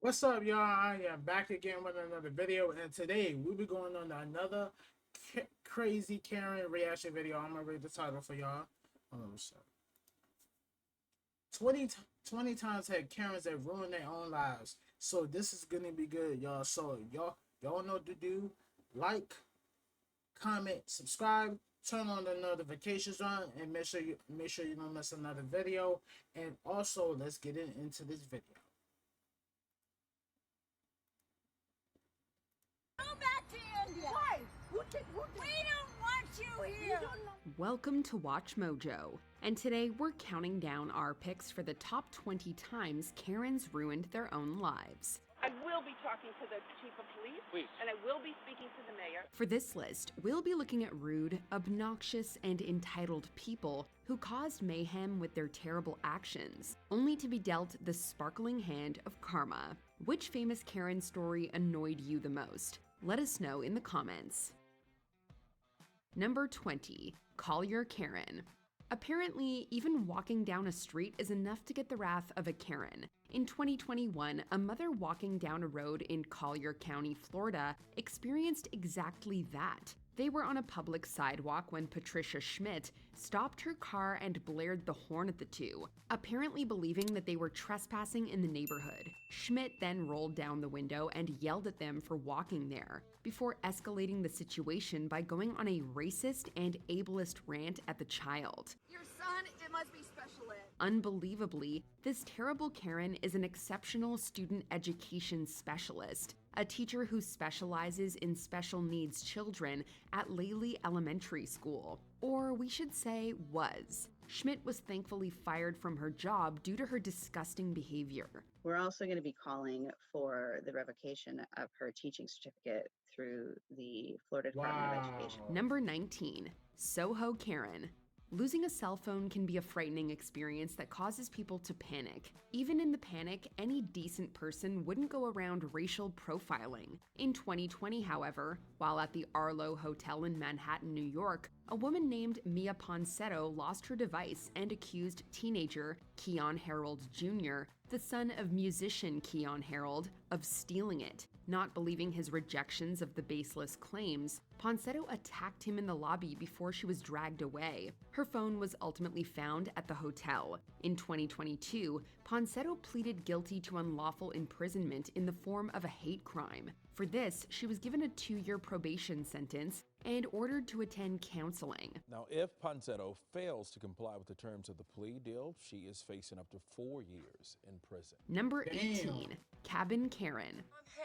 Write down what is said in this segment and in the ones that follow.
What's up, y'all? I am back again with another video, and today we'll be going on another crazy Karen reaction video. I'm gonna read the title for y'all. Hold on, what's up? 20 times had Karens that ruined their own lives. So this is gonna be good, y'all. So y'all know what to do. Like, comment, subscribe, turn on the notifications on, and make sure you don't miss another video. And also, let's get into this video. Go back to India. Why? We don't want you here. Welcome to Watch Mojo, and today we're counting down our picks for the top 20 times Karens ruined their own lives. I will be talking to the chief of police, and I will be speaking to the mayor. For this list, we'll be looking at rude, obnoxious, and entitled people who caused mayhem with their terrible actions, only to be dealt the sparkling hand of karma. Which famous Karen story annoyed you the most? Let us know in the comments. Number 20. Collier Karen. Apparently, even walking down a street is enough to get the wrath of a Karen. In 2021, a mother walking down a road in Collier County, Florida, experienced exactly that. They were on a public sidewalk when Patricia Schmidt stopped her car and blared the horn at the two, apparently believing that they were trespassing in the neighborhood. Schmidt then rolled down the window and yelled at them for walking there, before escalating the situation by going on a racist and ableist rant at the child. Your son, it must be special ed. Unbelievably, this terrible Karen is an exceptional student education specialist, a teacher who specializes in special needs children at Laley Elementary School. Or we should say was. Schmidt was thankfully fired from her job due to her disgusting behavior. We're also going to be calling for the revocation of her teaching certificate through the Florida Department of Education. Number 19. Soho Karen. Losing a cell phone can be a frightening experience that causes people to panic. Even in the panic, any decent person wouldn't go around racial profiling. In 2020, however, while at the Arlo Hotel in Manhattan, New York, a woman named Mia Ponsetto lost her device and accused teenager Keon Harold Jr., the son of musician Keon Harold, of stealing it. Not believing his rejections of the baseless claims, Ponsetto attacked him in the lobby before she was dragged away. Her phone was ultimately found at the hotel. In 2022, Ponsetto pleaded guilty to unlawful imprisonment in the form of a hate crime. For this, she was given a 2-year probation sentence and ordered to attend counseling. Now, if Ponsetto fails to comply with the terms of the plea deal, she is facing up to 4 years in prison. Number 18. Cabin Karen. I'm here,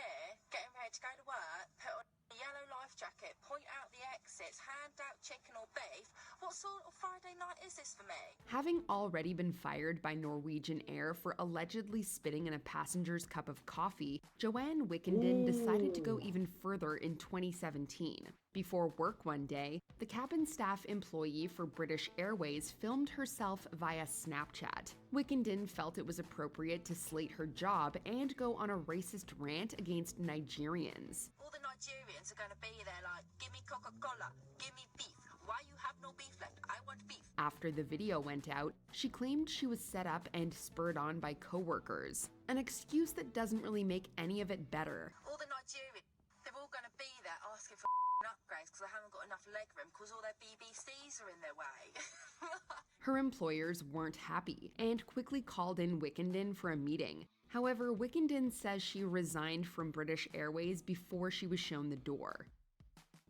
getting ready to go to work, put on a yellow life jacket, point out the exits, hand out chicken or beef. What sort of Friday night is this for me? Having already been fired by Norwegian Air for allegedly spitting in a passenger's cup of coffee, Joanne Wickenden decided to go even further in 2017. Before work one day, the cabin staff employee for British Airways filmed herself via Snapchat. Wickenden felt it was appropriate to slate her job and go on a racist rant against Nigerians. All the Nigerians are going to be there like, give me Coca-Cola, give me beef. Why you have no beef left? I want beef. After the video went out, she claimed she was set up and spurred on by coworkers, an excuse that doesn't really make any of it better. All the Nigerians, they're all going to be there asking for upgrades because they haven't got enough leg room because all their BBCs are in their way. Her employers weren't happy and quickly called in Wickenden for a meeting. However, Wickenden says she resigned from British Airways before she was shown the door.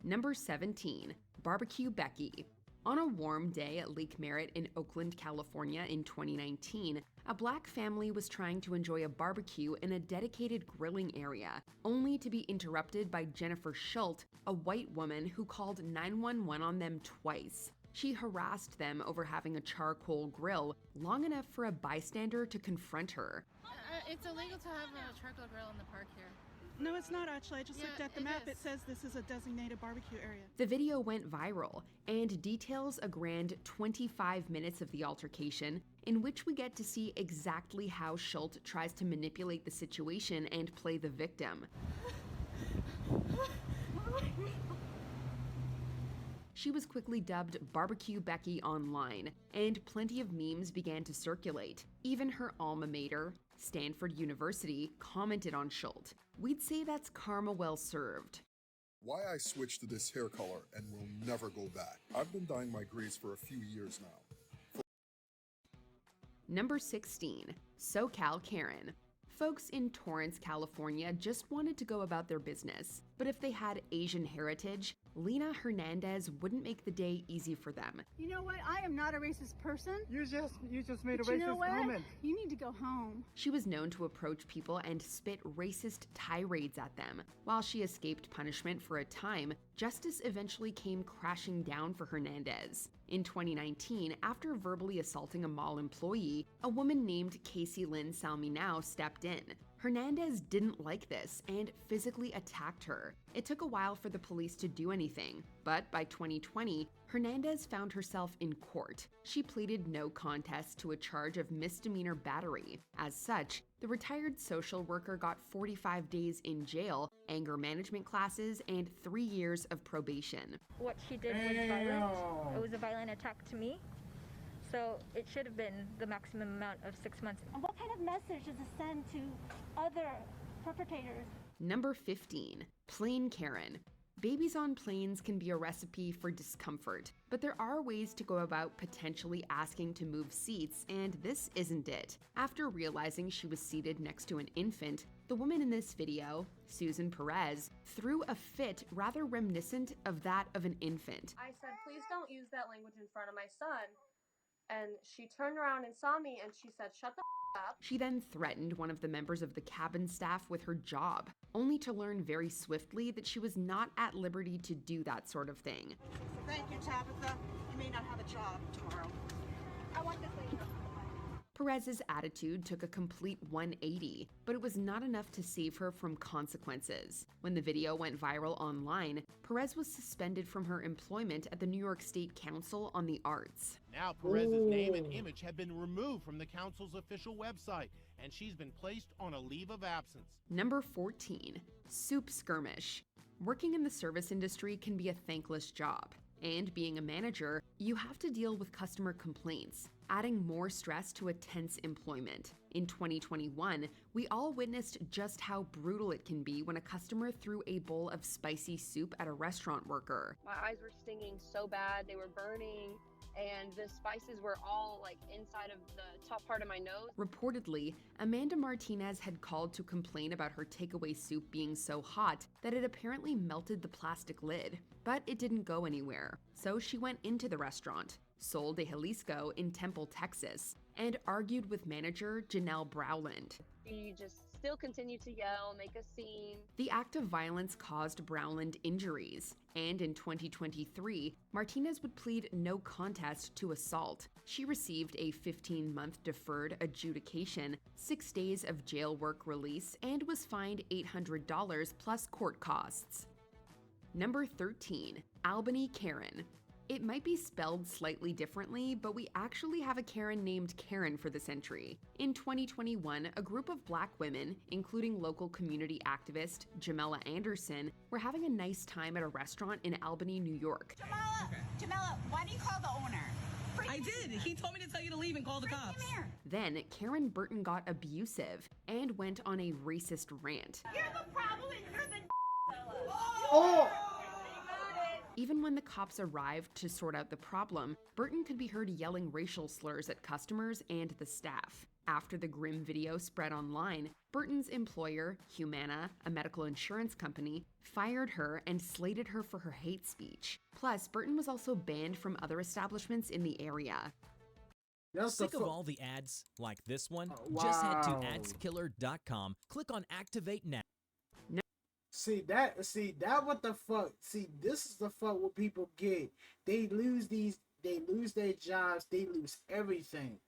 Number 17. Barbecue Becky. On a warm day at Lake Merritt in Oakland, California in 2019, a black family was trying to enjoy a barbecue in a dedicated grilling area, only to be interrupted by Jennifer Schultz, a white woman who called 911 on them twice. She harassed them over having a charcoal grill long enough for a bystander to confront her. It's illegal to have a charcoal grill in the park here. No, it's not actually. I just looked at the map. Is. It says this is a designated barbecue area. The video went viral and details a grand 25 minutes of the altercation, in which we get to see exactly how Schultz tries to manipulate the situation and play the victim. she was quickly dubbed Barbecue Becky online, and plenty of memes began to circulate. Even her alma mater, Stanford University, commented on Schultz. We'd say that's karma well served. Why I switched to this hair color and will never go back. I've been dyeing my grays for a few years now. Number 16. SoCal Karen. Folks in Torrance, California just wanted to go about their business, but if they had Asian heritage, Lena Hernandez wouldn't make the day easy for them. You know what? I am not a racist person. You just made a But you know racist what? comment. You need to go home. She was known to approach people and spit racist tirades at them. While she escaped punishment for a time, justice eventually came crashing down for Hernandez. In 2019, after verbally assaulting a mall employee, a woman named Casey Lynn Salminau stepped in. Hernandez didn't like this and physically attacked her. It took a while for the police to do anything, but by 2020, Hernandez found herself in court. She pleaded no contest to a charge of misdemeanor battery. As such, the retired social worker got 45 days in jail, anger management classes, and 3 years of probation. What she did was violent. It was a violent attack to me. So it should have been the maximum amount of 6 months. And what kind of message does it send to other perpetrators? Number 15. Plane Karen. Babies on planes can be a recipe for discomfort, but there are ways to go about potentially asking to move seats, and this isn't it. After realizing she was seated next to an infant, the woman in this video, Susan Perez, threw a fit rather reminiscent of that of an infant. I said, please don't use that language in front of my son. And she turned around and saw me and she said, shut the up. She then threatened one of the members of the cabin staff with her job, only to learn very swiftly that she was not at liberty to do that sort of thing. Thank you, Tabitha. You may not have a job tomorrow. I want this lady. Perez's attitude took a complete 180, but it was not enough to save her from consequences. When the video went viral online, Perez was suspended from her employment at the New York State Council on the Arts. Now Perez's name and image have been removed from the council's official website, and she's been placed on a leave of absence. Number 14. Soup Skirmish. Working in the service industry can be a thankless job. And being a manager, you have to deal with customer complaints, adding more stress to a tense employment. In 2021, we all witnessed just how brutal it can be when a customer threw a bowl of spicy soup at a restaurant worker. My eyes were stinging so bad, they were burning, and the spices were all like inside of the top part of my nose. Reportedly, Amanda Martinez had called to complain about her takeaway soup being so hot that it apparently melted the plastic lid. But it didn't go anywhere, so she went into the restaurant, Sol de Jalisco in Temple, Texas, and argued with manager Janelle Browland. She just still continued to yell, make a scene. The act of violence caused Browland injuries, and in 2023, Martinez would plead no contest to assault. She received a 15-month deferred adjudication, 6 days of jail work release, and was fined $800 plus court costs. Number 13. Albany Karen. It might be spelled slightly differently, but we actually have a Karen named Karen for this entry. In 2021, a group of Black women, including local community activist Jamela Anderson, were having a nice time at a restaurant in Albany, New York. Jamela, why do you call the owner? I did. He told me to tell you to leave and call the cops. Then Karen Burton got abusive and went on a racist rant. You're the problem and you're the Oh! Even when the cops arrived to sort out the problem, Burton could be heard yelling racial slurs at customers and the staff. After the grim video spread online, Burton's employer, Humana, a medical insurance company, fired her and slated her for her hate speech. Plus, Burton was also banned from other establishments in the area. Sick of all the ads like this one? Just head to adskiller.com, click on Activate Now. See that what the fuck? See, this is the fuck what people get. They lose their jobs, they lose everything.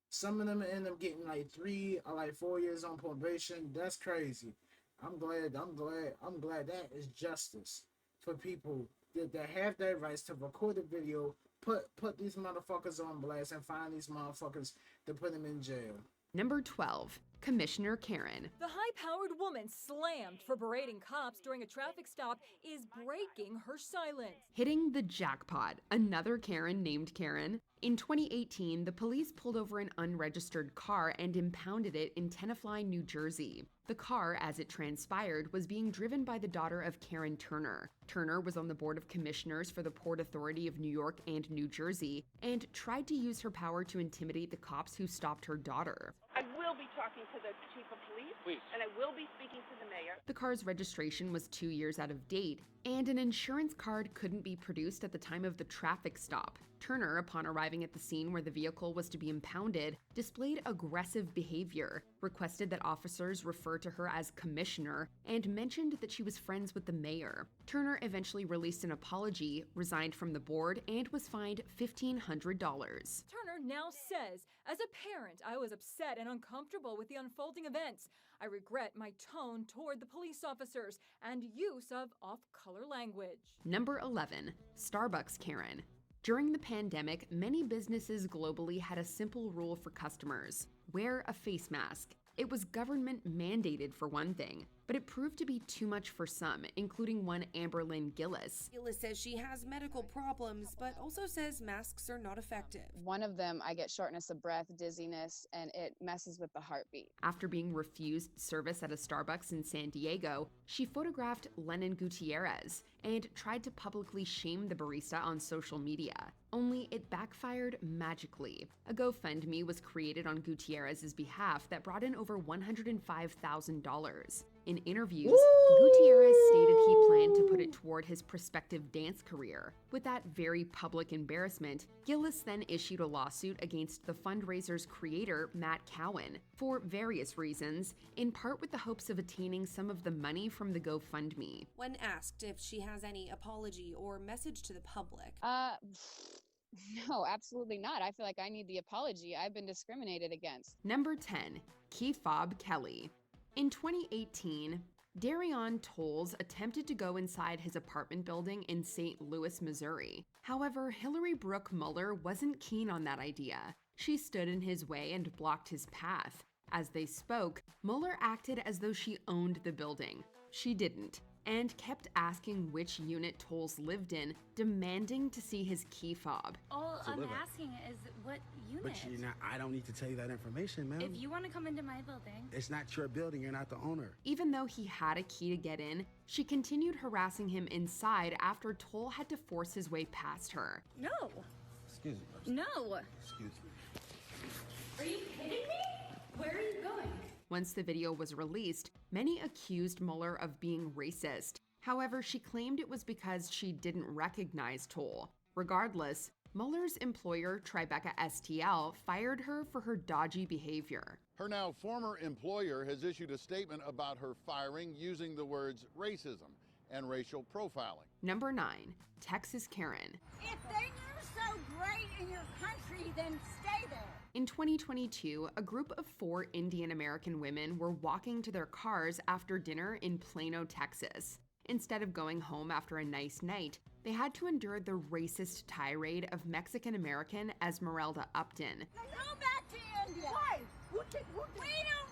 Some of them end up getting like 3 or like 4 years on probation. That's crazy. I'm glad that is justice for people that have their rights to record a video, put these motherfuckers on blast and find these motherfuckers to put them in jail. Number 12. Commissioner Karen. The high-powered woman slammed for berating cops during a traffic stop is breaking her silence. Hitting the jackpot, another Karen named Karen. In 2018, the police pulled over an unregistered car and impounded it in Tenafly, New Jersey. The car, as it transpired, was being driven by the daughter of Karen Turner. Turner was on the Board of Commissioners for the Port Authority of New York and New Jersey and tried to use her power to intimidate the cops who stopped her daughter. I will be talking to the chief of police, and I will be speaking to the mayor. The car's registration was 2 years out of date, and an insurance card couldn't be produced at the time of the traffic stop. Turner, upon arriving at the scene where the vehicle was to be impounded, displayed aggressive behavior, requested that officers refer to her as Commissioner, and mentioned that she was friends with the mayor. Turner eventually released an apology, resigned from the board, and was fined $1,500. Turner now says, as a parent, I was upset and uncomfortable with the unfolding events. I regret my tone toward the police officers and use of off-color language. Number 11. Starbucks Karen. During the pandemic, many businesses globally had a simple rule for customers: wear a face mask. It was government mandated for one thing, but it proved to be too much for some, including one Amberlynn Gillis. Gillis says she has medical problems, but also says masks are not effective. One of them, I get shortness of breath, dizziness, and it messes with the heartbeat. After being refused service at a Starbucks in San Diego, she photographed Lennon Gutierrez and tried to publicly shame the barista on social media. Only it backfired magically. A GoFundMe was created on Gutierrez's behalf that brought in over $105,000. In interviews, Gutierrez stated he planned to put it toward his prospective dance career. With that very public embarrassment, Gillis then issued a lawsuit against the fundraiser's creator, Matt Cowan, for various reasons, in part with the hopes of attaining some of the money from the GoFundMe. When asked if she has any apology or message to the public, No, absolutely not. I feel like I need the apology. I've been discriminated against. Number 10. Keyfob Kelly. In 2018, Darian Tolles attempted to go inside his apartment building in St. Louis, Missouri. However, Hillary Brooke Mueller wasn't keen on that idea. She stood in his way and blocked his path. As they spoke, Mueller acted as though she owned the building. She didn't, and kept asking which unit Tolles lived in, demanding to see his key fob. All I'm asking is what unit? But I don't need to tell you that information, ma'am. If you want to come into my building. It's not your building, you're not the owner. Even though he had a key to get in, she continued harassing him inside after Toll had to force his way past her. No. Excuse me. No. Excuse me. Are you kidding me? Where are you going? Once the video was released, many accused Mueller of being racist. However, she claimed it was because she didn't recognize Toll. Regardless, Mueller's employer, Tribeca STL, fired her for her dodgy behavior. Her now former employer has issued a statement about her firing using the words racism and racial profiling. Number 9. Texas Karen. If things are so great in your country, then stay there. In 2022, a group of 4 Indian American women were walking to their cars after dinner in Plano, Texas. Instead of going home after a nice night, they had to endure the racist tirade of Mexican American Esmeralda Upton. Go back to India. Why? We don't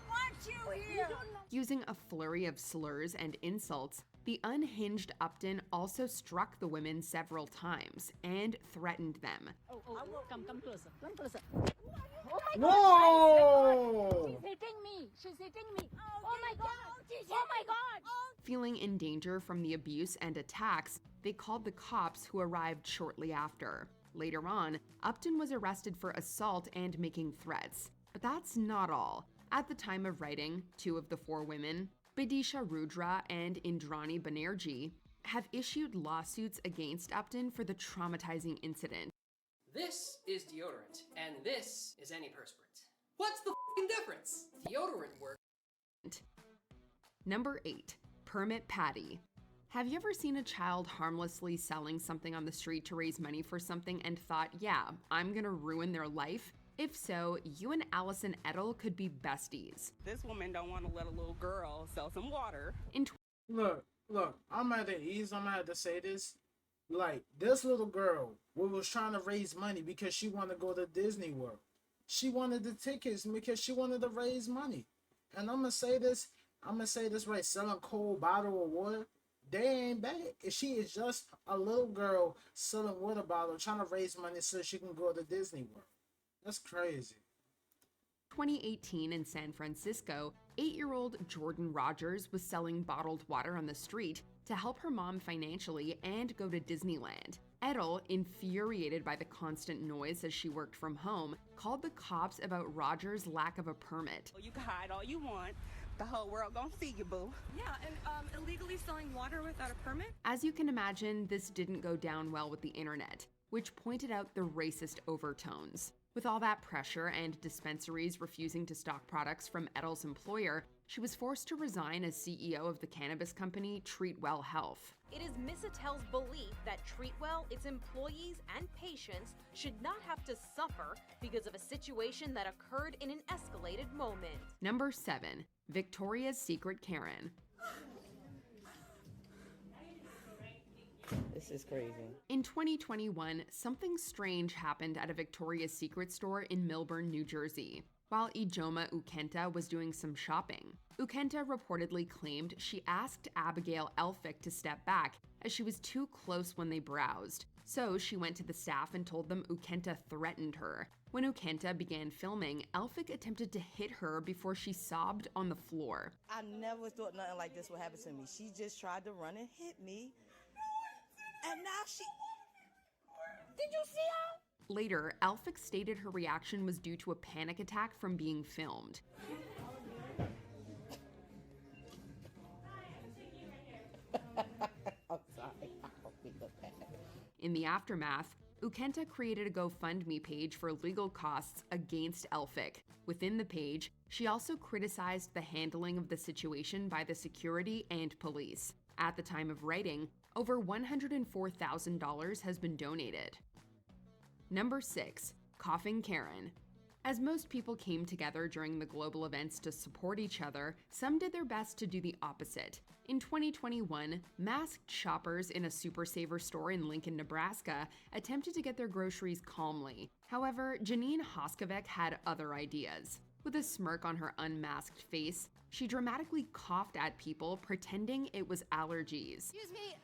want you here. Using a flurry of slurs and insults, the unhinged Upton also struck the women several times and threatened them. Come closer. Come closer. Oh my Whoa! God! She's hitting me. She's hitting me. Oh my God! Oh my God! Feeling in danger from the abuse and attacks, they called the cops, who arrived shortly after. Later on, Upton was arrested for assault and making threats. But that's not all. At the time of writing, 2 of the 4 women, Bidisha Rudra and Indrani Banerjee, have issued lawsuits against Upton for the traumatizing incident. This is deodorant, and this is antiperspirant. What's the f***ing difference? Deodorant works. Number 8. Permit Patty. Have you ever seen a child harmlessly selling something on the street to raise money for something and thought, yeah, I'm gonna ruin their life? If so, you and Allison Edel could be besties. This woman don't want to let a little girl sell some water. Look, I'm at the ease. I'm gonna have to say this. Like, this little girl was trying to raise money because she wanted to go to Disney World. She wanted the tickets because she wanted to raise money. and I'm gonna say this right, selling cold bottle of water, they ain't bad. If she is just a little girl selling water bottle, trying to raise money so she can go to Disney World. That's crazy. 2018 in San Francisco, 8-year-old Jordan Rogers was selling bottled water on the street to help her mom financially and go to Disneyland. Edel, infuriated by the constant noise as she worked from home, called the cops about Rogers' lack of a permit. You can hide all you want. The whole world gonna see you, boo. Yeah, and illegally selling water without a permit? As you can imagine, this didn't go down well with the internet, which pointed out the racist overtones. With all that pressure and dispensaries refusing to stock products from Edel's employer, she was forced to resign as CEO of the cannabis company Treatwell Health. It is Miss Attell's belief that Treatwell, its employees, and patients should not have to suffer because of a situation that occurred in an escalated moment. Number 7. Victoria's Secret Karen. This is crazy. In 2021, something strange happened at a Victoria's Secret store in Millburn, New Jersey. While Ijoma Ukenta was doing some shopping, Ukenta reportedly claimed she asked Abigail Elphick to step back as she was too close when they browsed. So she went to the staff and told them Ukenta threatened her. When Ukenta began filming, Elphick attempted to hit her before she sobbed on the floor. I never thought nothing like this would happen to me. She just tried to run and hit me. And now she... Did you see her? Later, Elphick stated her reaction was due to a panic attack from being filmed. I'm sorry. In the aftermath, Ukenta created a GoFundMe page for legal costs against Elphick. Within the page, she also criticized the handling of the situation by the security and police. At the time of writing, over $104,000 has been donated. Number 6. Coughing Karen. As most people came together during the global events to support each other, some did their best to do the opposite. In 2021, masked shoppers in a Super Saver store in Lincoln, Nebraska, attempted to get their groceries calmly. However, Janine Hoskovec had other ideas. With a smirk on her unmasked face, she dramatically coughed at people, pretending it was allergies. Excuse me,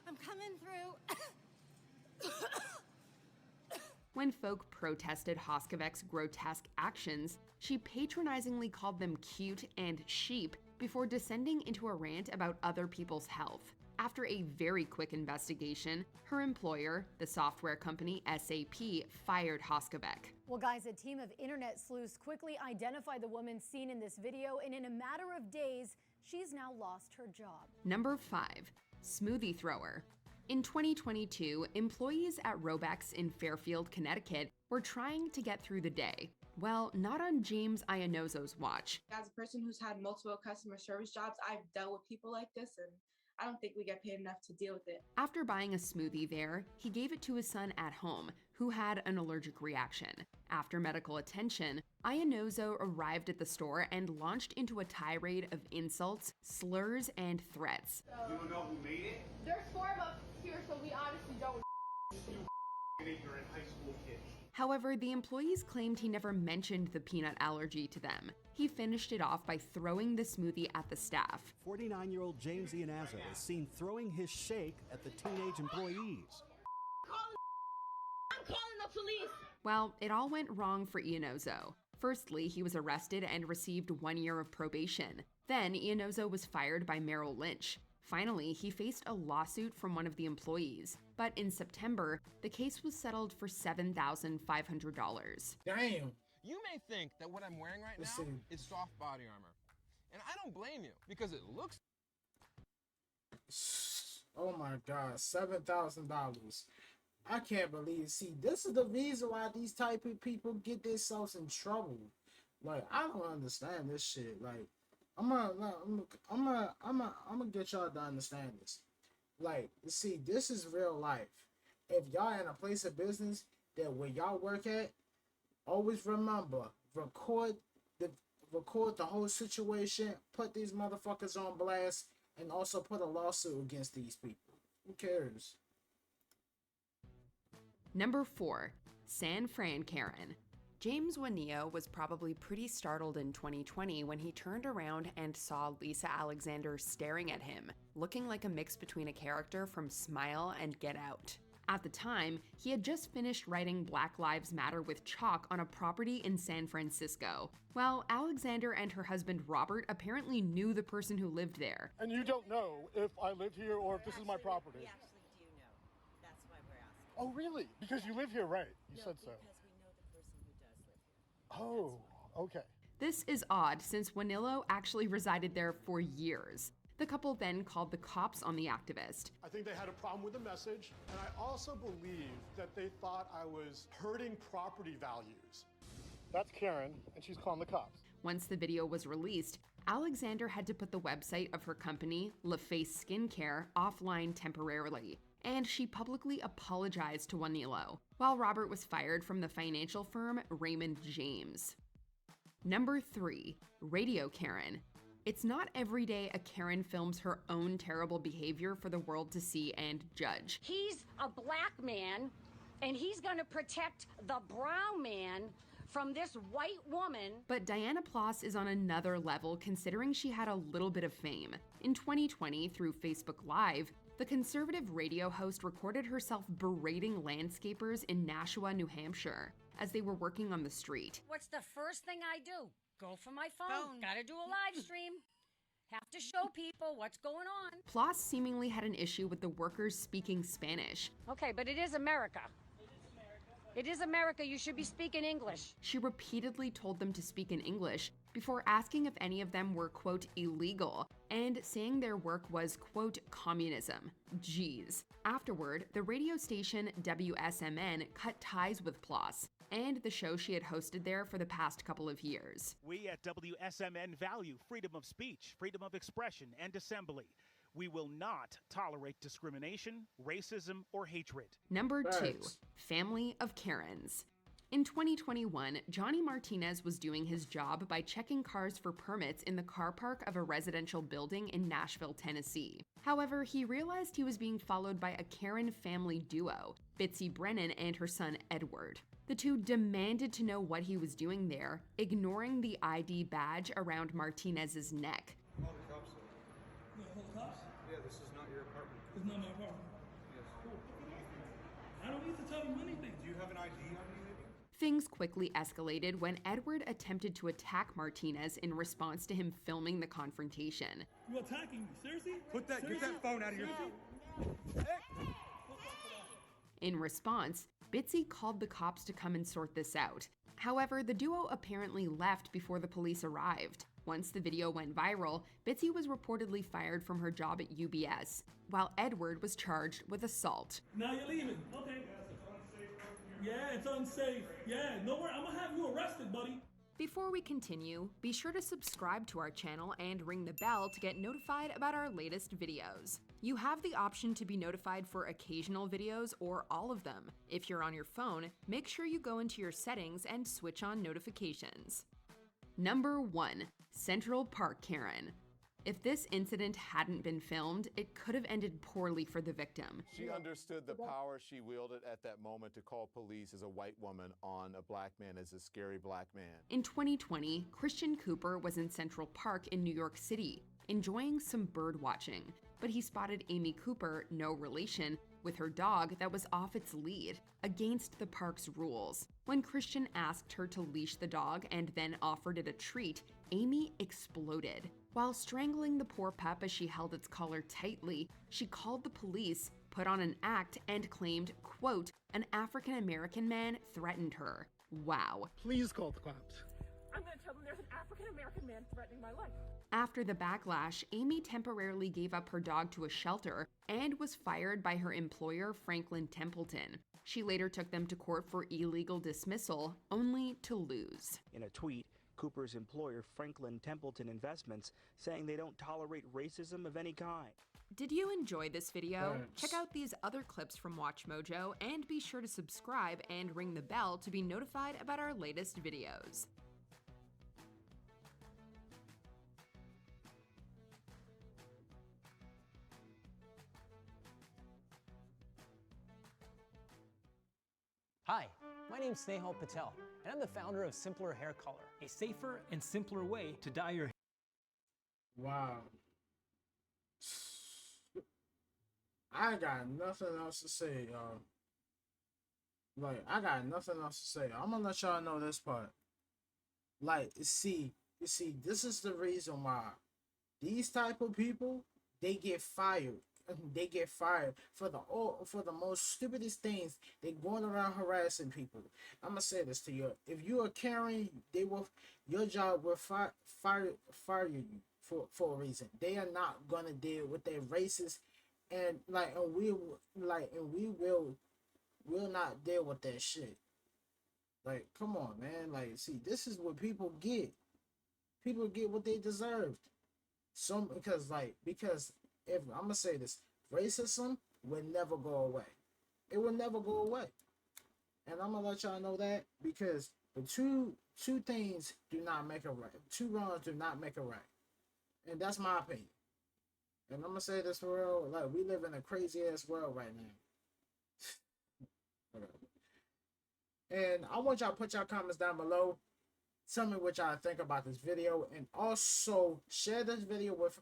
I'm coming through. When folk protested Hoskovec's grotesque actions, she patronizingly called them cute and sheep before descending into a rant about other people's health. After a very quick investigation, her employer, the software company SAP, fired Hoskovec. Well, guys, a team of internet sleuths quickly identified the woman seen in this video, and in a matter of days, she's now lost her job. Number 5. Smoothie Thrower. In 2022, employees at Robex in Fairfield, Connecticut were trying to get through the day. Well, not on James Iannozo's watch. As a person who's had multiple customer service jobs, I've dealt with people like this, and I don't think we get paid enough to deal with it. After buying a smoothie there, he gave it to his son at home, who had an allergic reaction. After medical attention, Iannozo arrived at the store and launched into a tirade of insults, slurs, and threats. You don't know who made it? There's 4 of us here, so we honestly don't. You're in high school kids. However, the employees claimed he never mentioned the peanut allergy to them. He finished it off by throwing the smoothie at the staff. 49-year-old James Iannozo is seen throwing his shake at the teenage employees. I'm calling the police. Well, it all went wrong for Iannozo. Firstly, he was arrested and received 1 year of probation. Then, Iannozo was fired by Merrill Lynch. Finally, he faced a lawsuit from one of the employees, but in September, the case was settled for $7,500. Damn! You may think that what I'm wearing right now is soft body armor, and I don't blame you, because it looks... Oh my God, $7,000. I can't believe. See, this is the reason why these type of people get themselves in trouble. Like, I don't understand this shit. Like, I'm gonna get y'all to understand this. Like, see, this is real life. If y'all in a place of business that where y'all work at, always remember, record the whole situation, put these motherfuckers on blast, and also put a lawsuit against these people. Who cares? Number 4. San Fran Karen. James Waneo was probably pretty startled in 2020 when he turned around and saw Lisa Alexander staring at him, looking like a mix between a character from Smile and Get Out. At the time, he had just finished writing Black Lives Matter with chalk on a property in San Francisco. Well, Alexander and her husband Robert apparently knew the person who lived there. And you don't know if I live here or if this is my property? We actually do know. That's why we're asking. Oh, really? Because you live here, right? You said so. Because we know the person who does live here. Oh, okay. This is odd since Wanillo actually resided there for years. The couple then called the cops on the activist. I think they had a problem with the message, and I also believe that they thought I was hurting property values. That's Karen, and she's calling the cops. Once the video was released, Alexander had to put the website of her company, LaFace Skincare, offline temporarily, and she publicly apologized to Wanillo, while Robert was fired from the financial firm Raymond James. Number 3, Radio Karen. It's not every day a Karen films her own terrible behavior for the world to see and judge. He's a black man, and he's going to protect the brown man from this white woman. But Diana Ploss is on another level considering she had a little bit of fame. In 2020, through Facebook Live, the conservative radio host recorded herself berating landscapers in Nashua, New Hampshire, as they were working on the street. What's the first thing I do? Go for my phone. Gotta do a live stream. Have to show people what's going on. Ploss seemingly had an issue with the workers speaking Spanish. Okay, but it is America. It is America. You should be speaking English. She repeatedly told them to speak in English before asking if any of them were, quote, illegal, and saying their work was, quote, communism. Jeez. Afterward, the radio station WSMN cut ties with Ploss and the show she had hosted there for the past couple of years. We at WSMN value freedom of speech, freedom of expression, and assembly. We will not tolerate discrimination, racism, or hatred. Number 2, Family of Karens. In 2021, Johnny Martinez was doing his job by checking cars for permits in the car park of a residential building in Nashville, Tennessee. However, he realized he was being followed by a Karen family duo, Bitsy Brennan and her son Edward. The two demanded to know what he was doing there, ignoring the ID badge around Martinez's neck. Call the cops. You gonna call the cops? Yeah, this is not your apartment. It's not my apartment. Yes. I don't need to tell them anything. Do you have an ID on you, maybe? Things quickly escalated when Edward attempted to attack Martinez in response to him filming the confrontation. You attacking me? Seriously? Get that phone out of your mouth. In response, Bitsy called the cops to come and sort this out. However, the duo apparently left before the police arrived. Once the video went viral, Bitsy was reportedly fired from her job at UBS, while Edward was charged with assault. Now you're leaving. Okay. Yeah, it's unsafe. Yeah, no worry. I'm gonna have you arrested, buddy. Before we continue, be sure to subscribe to our channel and ring the bell to get notified about our latest videos. You have the option to be notified for occasional videos or all of them. If you're on your phone, make sure you go into your settings and switch on notifications. Number 1, Central Park Karen. If this incident hadn't been filmed, it could have ended poorly for the victim. She understood the power she wielded at that moment to call police as a white woman on a black man, as a scary black man. In 2020, Christian Cooper was in Central Park in New York City, enjoying some bird watching, but he spotted Amy Cooper, no relation, with her dog that was off its lead, against the park's rules. When Christian asked her to leash the dog and then offered it a treat, Amy exploded. While strangling the poor pup as she held its collar tightly, she called the police, put on an act, and claimed, quote, an African-American man threatened her. Wow. Please call the cops. I'm gonna tell them there's an African-American man threatening my life. After the backlash, Amy temporarily gave up her dog to a shelter and was fired by her employer, Franklin Templeton. She later took them to court for illegal dismissal, only to lose. In a tweet, Cooper's employer, Franklin Templeton Investments, saying they don't tolerate racism of any kind. Did you enjoy this video? Thanks. Check out these other clips from WatchMojo and be sure to subscribe and ring the bell to be notified about our latest videos. Hi, My name's Snehal Patel, and I'm the founder of Simpler Hair Color, a safer and simpler way to dye your hair. Wow. I got nothing else to say, y'all. Like, I got nothing else to say. I'm gonna let y'all know this part. Like, you see, this is the reason why these type of people, they get fired. They get fired for the most stupidest things. They going around harassing people. I'm gonna say this to you: if you are Karen, your job will fire you for a reason. They are not gonna deal with their racist and we will not deal with that shit. Like, come on, man. Like, see, this is what people get. People get what they deserved. Because if I'm gonna say this, racism will never go away. It will never go away. And I'm gonna let y'all know that because the two things do not make a right. Two wrongs do not make a right. And that's my opinion. And I'm gonna say this for real, like, we live in a crazy ass world right now. And I want y'all to put y'all comments down below. Tell me what y'all think about this video, and also share this video with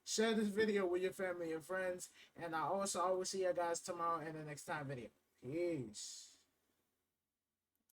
share this video with your family and friends. And I will see you guys tomorrow in the next time video. Peace.